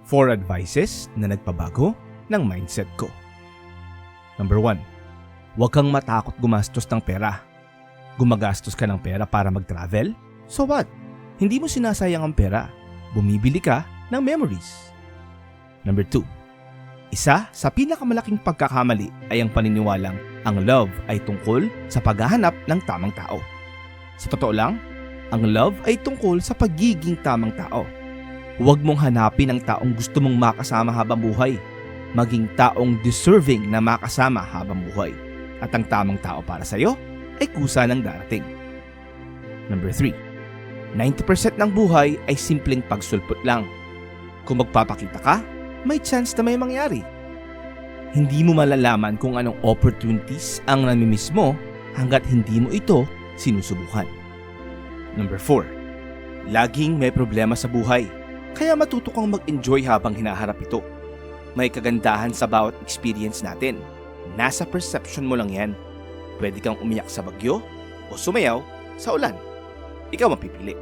4 advices na nagpabago ng mindset ko. Number 1. Huwag kang matakot gumastos ng pera. Gumagastos ka ng pera para mag-travel? So what? Hindi mo sinasayang ang pera. Bumibili ka ng memories. Number 2. Isa sa pinakamalaking pagkakamali ay ang paniniwalang ang love ay tungkol sa paghahanap ng tamang tao. Sa totoo lang, ang love ay tungkol sa pagiging tamang tao. Huwag mong hanapin ang taong gusto mong makasama habang buhay. Maging taong deserving na makasama habang buhay. At ang tamang tao para sa'yo ay kusa ng darating. Number 3. 90% ng buhay ay simpleng pagsulpot lang. Kung magpapakita ka, may chance na may mangyari. Hindi mo malalaman kung anong opportunities ang namimiss mo hanggat hindi mo ito sinusubukan. Number 4. Laging may problema sa buhay. Kaya matuto kang mag-enjoy habang hinaharap ito. May kagandahan sa bawat experience natin. Nasa perception mo lang yan. Pwede kang umiyak sa bagyo o sumayaw sa ulan. Ikaw ang pipili.